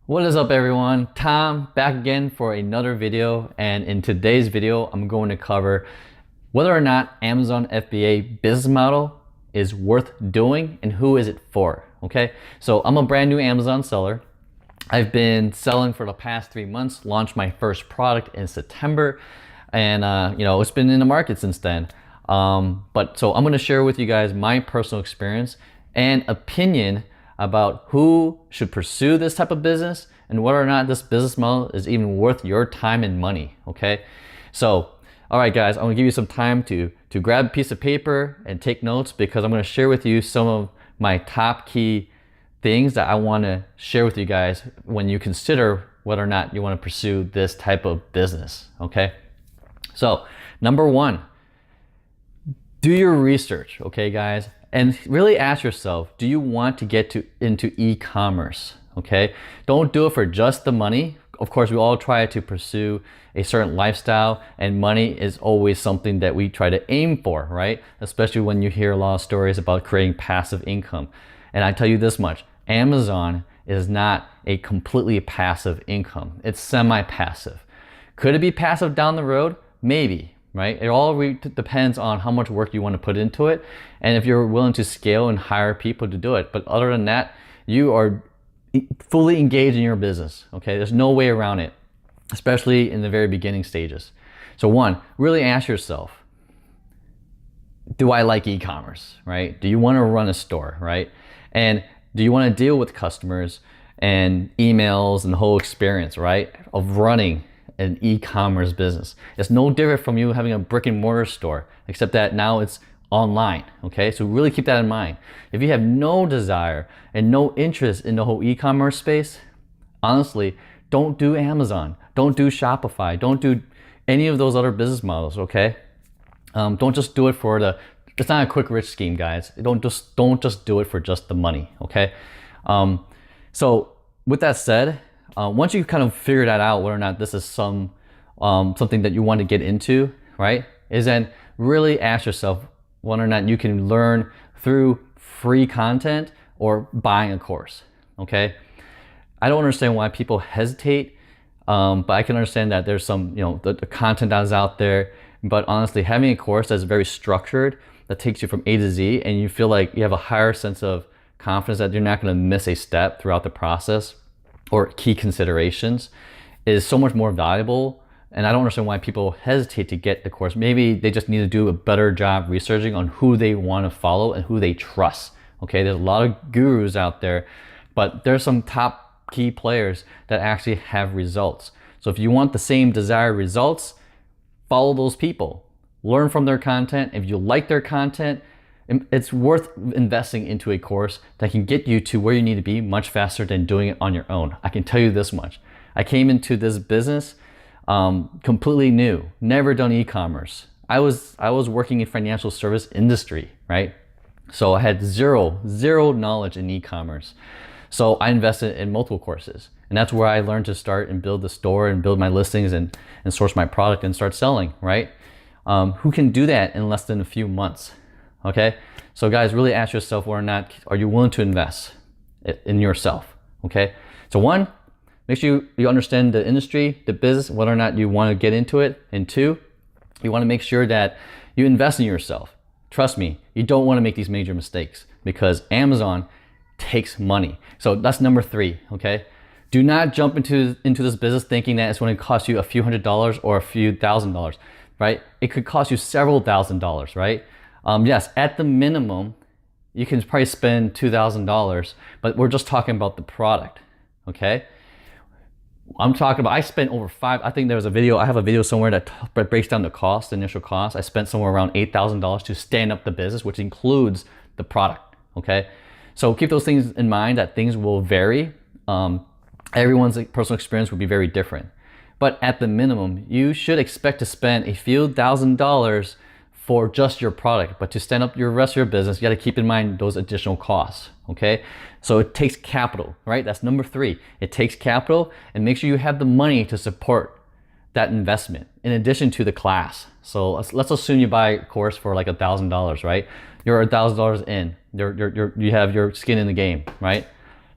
What is up everyone? Tom back again for another video, and in today's video I'm going to cover whether or not Amazon FBA business model is worth doing and who is it for. Okay, so I'm a brand new Amazon seller. I've been selling for the past 3 months, launched my first product in September, and it's been in the market since then. So I'm going to share with you guys my personal experience and opinion about who should pursue this type of business and whether or not this business model is even worth your time and money. Okay, so all right guys, I'm gonna give you some time to grab a piece of paper and take notes, because I'm gonna share with you some of my top key things that I want to share with you guys when you consider whether or not you want to pursue this type of business. Okay, so number one, do your research. Okay guys, and really ask yourself, do you want to get into e-commerce? Okay, don't do it for just the money. Of course, we all try to pursue a certain lifestyle, and money is always something that we try to aim for, right? Especially when you hear a lot of stories about creating passive income. And I tell you this much, Amazon is not a completely passive income. It's semi-passive. Could it be passive down the road? Maybe. Right? It all depends on how much work you want to put into it, and if you're willing to scale and hire people to do it. But other than that, you are fully engaged in your business. Okay, there's no way around it, especially in the very beginning stages. So one, really ask yourself, do I like e-commerce? Right? Do you want to run a store? Right? And do you want to deal with customers and emails and the whole experience, right, of running an e-commerce business? It's no different from you having a brick and mortar store, except that now it's online. Okay, so really keep that in mind. If you have no desire and no interest in the whole e-commerce space, honestly, don't do Amazon, don't do Shopify, don't do any of those other business models. Okay, don't just do it for it's not a quick rich scheme, guys. Don't just do it for just the money. Okay, so with that said, once you kind of figure that out, whether or not this is something that you want to get into, right, is then really ask yourself whether or not you can learn through free content or buying a course. Okay, I don't understand why people hesitate, but I can understand that there's some, the content that is out there. But honestly, having a course that's very structured, that takes you from A to Z, and you feel like you have a higher sense of confidence that you're not going to miss a step throughout the process or key considerations, is so much more valuable. And I don't understand why people hesitate to get the course. Maybe they just need to do a better job researching on who they want to follow and who they trust. Okay, there's a lot of gurus out there, but there's some top key players that actually have results. So if you want the same desired results, follow those people, learn from their content. If you like their content, it's worth investing into a course that can get you to where you need to be much faster than doing it on your own. I can tell you this much. I came into this business completely new, never done e-commerce. I was working in financial service industry, right? So I had zero knowledge in e-commerce. So I invested in multiple courses, and that's where I learned to start and build the store and build my listings and source my product and start selling, right? Who can do that in less than a few months? Okay, so guys, really ask yourself whether or not are you willing to invest in yourself. Okay, so one, make sure you understand the industry, the business, whether or not you want to get into it. And two, you want to make sure that you invest in yourself. Trust me, you don't want to make these major mistakes, because Amazon takes money. So that's number three. Okay, do not jump into this business thinking that it's going to cost you a few $100s or a few $1,000s, right? It could cost you several $1,000s, right? Yes, at the minimum, you can probably spend $2,000, but we're just talking about the product. Okay, I'm talking about, I spent over I think there was a video, I have a video somewhere that breaks down the cost, the initial cost. I spent somewhere around $8,000 to stand up the business, which includes the product. Okay, so keep those things in mind, that things will vary. Everyone's personal experience will be very different, but at the minimum, you should expect to spend a few $1,000s for just your product. But to stand up your rest of your business, you got to keep in mind those additional costs. Okay, so it takes capital, right? That's number three. It takes capital, and make sure you have the money to support that investment in addition to the class. So let's assume you buy a course for like $1,000, right? You're $1,000 in. You have your skin in the game, right?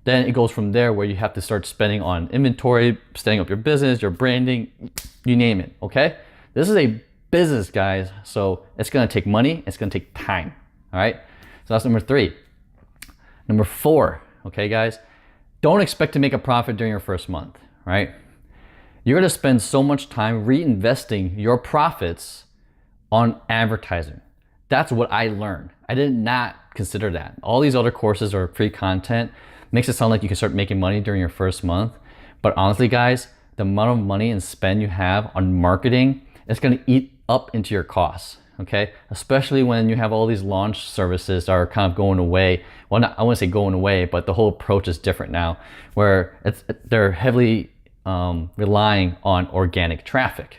Then it goes from there where you have to start spending on inventory, setting up your business, your branding, you name it, okay? This is a business, guys, so it's gonna take money, it's gonna take time, all right? So that's number 3. Number 4, okay, guys? Don't expect to make a profit during your first month, right? You're gonna spend so much time reinvesting your profits on advertising. That's what I learned. I did not consider that. All these other courses are free content. Makes it sound like you can start making money during your first month. But honestly, guys, the amount of money and spend you have on marketing, it's gonna eat up into your costs, okay? Especially when you have all these launch services that are kind of going away. Well, not, I wouldn't say going away, but the whole approach is different now, where they're heavily relying on organic traffic.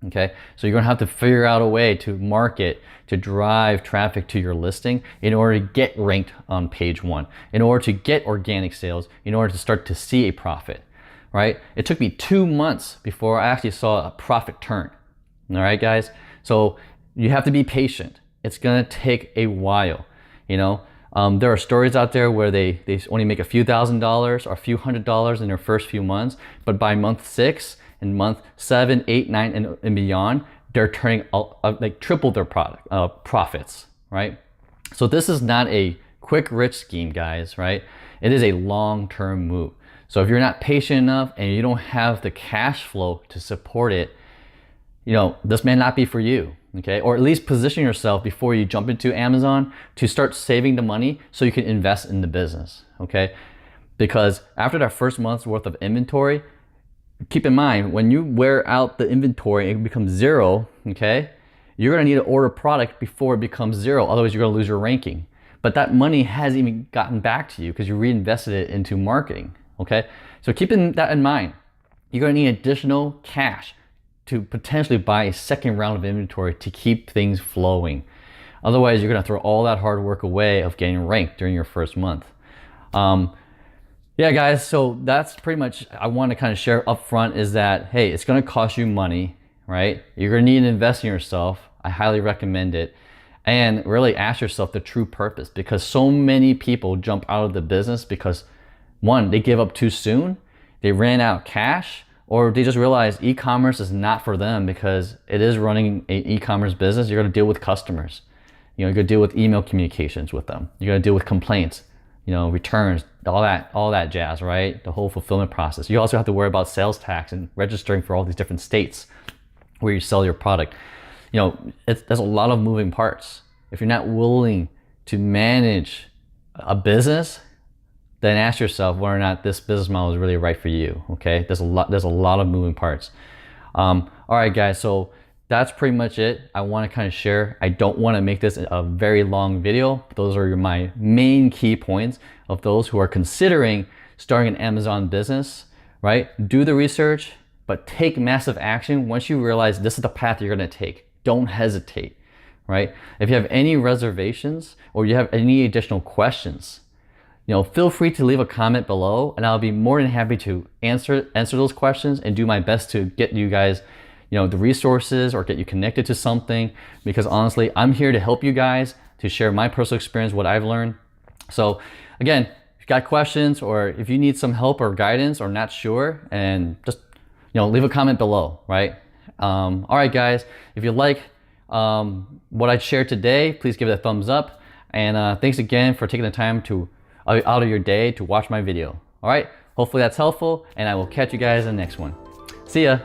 Okay, so you're gonna have to figure out a way to market, to drive traffic to your listing in order to get ranked on page 1, in order to get organic sales, in order to start to see a profit, right? It took me 2 months before I actually saw a profit turn. All right, guys? So you have to be patient. It's gonna take a while, you know? There are stories out there where they only make a few $1,000s or a few $100s in their first few months, but by month 6, in month 7, 8, 9, and beyond, they're turning like triple their profits, right? So this is not a quick rich scheme, guys, right? It is a long-term move. So if you're not patient enough and you don't have the cash flow to support it, you know, this may not be for you, okay? Or at least position yourself before you jump into Amazon to start saving the money so you can invest in the business, okay? Because after that first month's worth of inventory, keep in mind, when you wear out the inventory and it becomes 0, okay, you're gonna need to order product before it becomes 0, otherwise you're gonna lose your ranking. But that money hasn't even gotten back to you because you reinvested it into marketing, okay? So keeping that in mind, you're gonna need additional cash to potentially buy a second round of inventory to keep things flowing. Otherwise, you're gonna throw all that hard work away of getting ranked during your first month. Yeah, guys, so that's pretty much I want to kind of share up front is that, hey, it's going to cost you money, right? You're going to need to invest in yourself. I highly recommend it. And really ask yourself the true purpose, because so many people jump out of the business because, one, they give up too soon, they ran out of cash, or they just realize e-commerce is not for them because it is running an e-commerce business. You're going to deal with customers. You know, you're going to deal with email communications with them. You're going to deal with complaints, you know, returns, all that jazz, right? The whole fulfillment process. You also have to worry about sales tax and registering for all these different states where you sell your product. You know, there's a lot of moving parts. If you're not willing to manage a business, then ask yourself whether or not this business model is really right for you, okay? There's a lot of moving parts. All right, guys, so that's pretty much it. I want to kind of share. I don't want to make this a very long video. Those are my main key points of those who are considering starting an Amazon business, right? Do the research, but take massive action once you realize this is the path you're going to take. Don't hesitate, right? If you have any reservations or you have any additional questions, you know, feel free to leave a comment below and I'll be more than happy to answer those questions and do my best to get you guys, you know, the resources or get you connected to something, because honestly, I'm here to help you guys, to share my personal experience, what I've learned. So again, if you got questions or if you need some help or guidance or not sure, and just, you know, leave a comment below, right? All right, guys, if you like what I shared today, please give it a thumbs up. And thanks again for taking the time to out of your day to watch my video. All right, hopefully that's helpful, and I will catch you guys in the next one. See ya.